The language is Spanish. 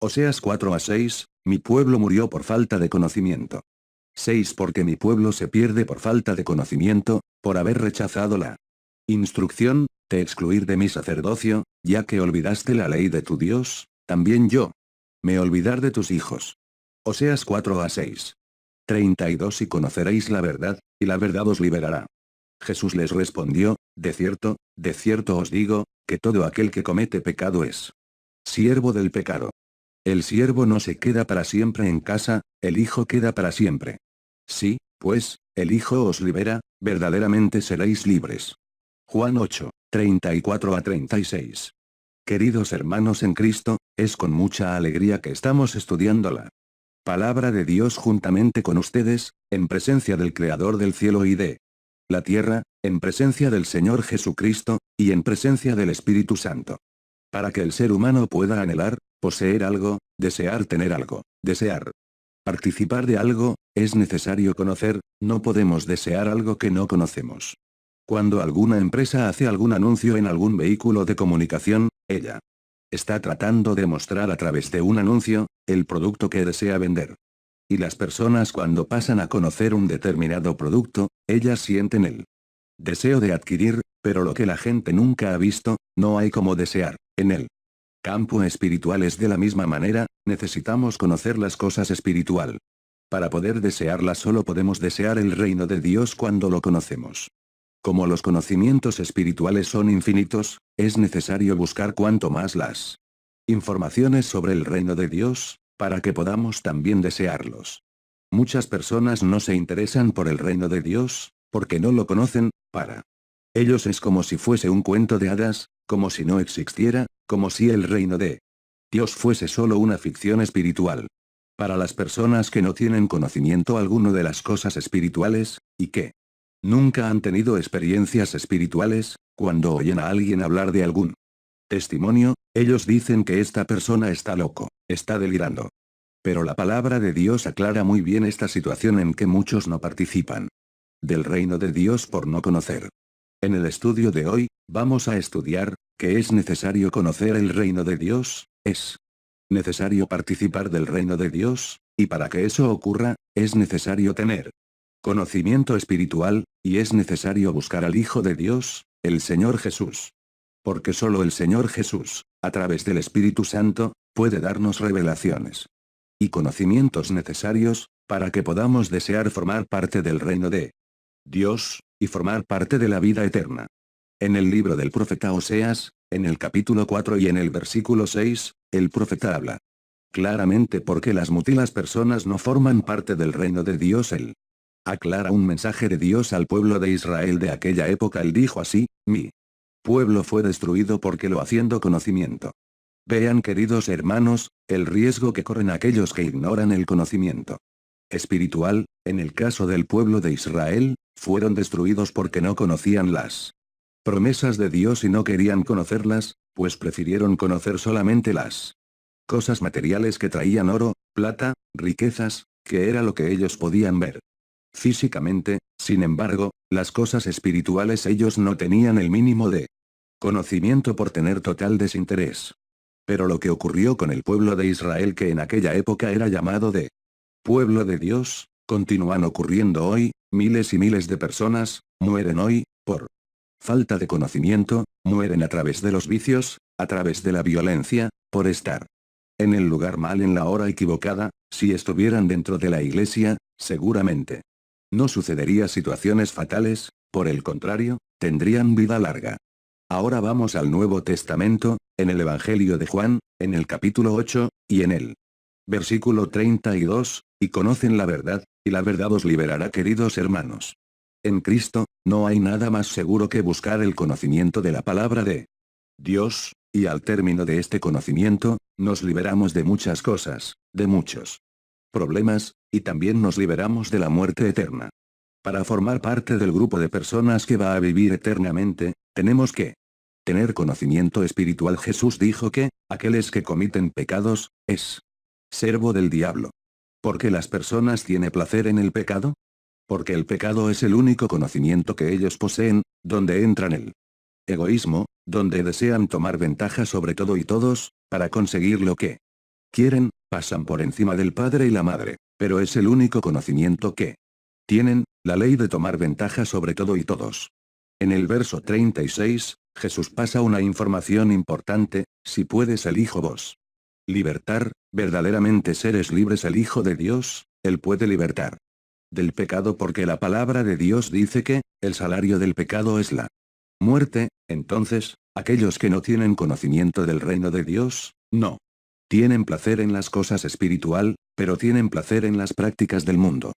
Oseas 4:6, mi pueblo murió por falta de conocimiento. 6 Porque mi pueblo se pierde por falta de conocimiento, por haber rechazado la instrucción, te excluir de mi sacerdocio, ya que olvidaste la ley de tu Dios, también yo me olvidar de tus hijos. Oseas 4:6. 32 Y conoceréis la verdad, y la verdad os liberará. Jesús les respondió, de cierto os digo, que todo aquel que comete pecado es siervo del pecado. El siervo no se queda para siempre en casa, el hijo queda para siempre. Sí, pues, el hijo os libera, verdaderamente seréis libres. Juan 8, 34-36. Queridos hermanos en Cristo, es con mucha alegría que estamos estudiando la palabra de Dios juntamente con ustedes, en presencia del Creador del cielo y de la tierra, en presencia del Señor Jesucristo, y en presencia del Espíritu Santo. Para que el ser humano pueda anhelar, poseer algo, desear tener algo, desear participar de algo, es necesario conocer, no podemos desear algo que no conocemos. Cuando alguna empresa hace algún anuncio en algún vehículo de comunicación, ella está tratando de mostrar a través de un anuncio, el producto que desea vender. Y las personas cuando pasan a conocer un determinado producto, ellas sienten el deseo de adquirir, pero lo que la gente nunca ha visto, no hay como desear. En el campo espiritual es de la misma manera, necesitamos conocer las cosas espiritual. Para poder desearlas solo podemos desear el reino de Dios cuando lo conocemos. Como los conocimientos espirituales son infinitos, es necesario buscar cuanto más las informaciones sobre el reino de Dios, para que podamos también desearlos. Muchas personas no se interesan por el reino de Dios, porque no lo conocen, para ellos es como si fuese un cuento de hadas, como si no existiera, como si el reino de Dios fuese solo una ficción espiritual. Para las personas que no tienen conocimiento alguno de las cosas espirituales, y que nunca han tenido experiencias espirituales, cuando oyen a alguien hablar de algún testimonio, ellos dicen que esta persona está loco, está delirando. Pero la palabra de Dios aclara muy bien esta situación en que muchos no participan del reino de Dios por no conocer. En el estudio de hoy, vamos a estudiar, que es necesario conocer el reino de Dios, es necesario participar del reino de Dios, y para que eso ocurra, es necesario tener conocimiento espiritual, y es necesario buscar al Hijo de Dios, el Señor Jesús. Porque solo el Señor Jesús, a través del Espíritu Santo, puede darnos revelaciones y conocimientos necesarios, para que podamos desear formar parte del reino de Dios, y formar parte de la vida eterna. En el libro del profeta Oseas, en el capítulo 4 y en el versículo 6, el profeta habla claramente porque las mutilas personas no forman parte del reino de Dios. Él aclara un mensaje de Dios al pueblo de Israel de aquella época. Él dijo así, mi pueblo fue destruido porque lo haciendo conocimiento. Vean queridos hermanos, el riesgo que corren aquellos que ignoran el conocimiento espiritual, en el caso del pueblo de Israel, fueron destruidos porque no conocían las promesas de Dios y no querían conocerlas, pues prefirieron conocer solamente las cosas materiales que traían oro, plata, riquezas, que era lo que ellos podían ver físicamente. Sin embargo, las cosas espirituales ellos no tenían el mínimo de conocimiento por tener total desinterés. Pero lo que ocurrió con el pueblo de Israel, que en aquella época era llamado de pueblo de Dios, continúan ocurriendo hoy. Miles y miles de personas mueren hoy por falta de conocimiento, mueren a través de los vicios, a través de la violencia, por estar en el lugar mal en la hora equivocada. Si estuvieran dentro de la iglesia, seguramente no sucedería situaciones fatales, por el contrario, tendrían vida larga. Ahora vamos al Nuevo Testamento, en el Evangelio de Juan, en el capítulo 8, y en el versículo 32, y conocen la verdad, y la verdad os liberará. Queridos hermanos, en Cristo, no hay nada más seguro que buscar el conocimiento de la palabra de Dios, y al término de este conocimiento, nos liberamos de muchas cosas, de muchos problemas, y también nos liberamos de la muerte eterna. Para formar parte del grupo de personas que va a vivir eternamente, tenemos que tener conocimiento espiritual. Jesús dijo que, aquellos que comiten pecados, es servo del diablo. ¿Por qué las personas tienen placer en el pecado? Porque el pecado es el único conocimiento que ellos poseen, donde entran el egoísmo, donde desean tomar ventaja sobre todo y todos, para conseguir lo que quieren, pasan por encima del padre y la madre, pero es el único conocimiento que tienen, la ley de tomar ventaja sobre todo y todos. En el verso 36, Jesús pasa una información importante: si puedes elijo vos. Libertar, verdaderamente seres libres el Hijo de Dios, Él puede libertar del pecado, porque la palabra de Dios dice que, el salario del pecado es la muerte. Entonces, aquellos que no tienen conocimiento del reino de Dios, no tienen placer en las cosas espiritual, pero tienen placer en las prácticas del mundo.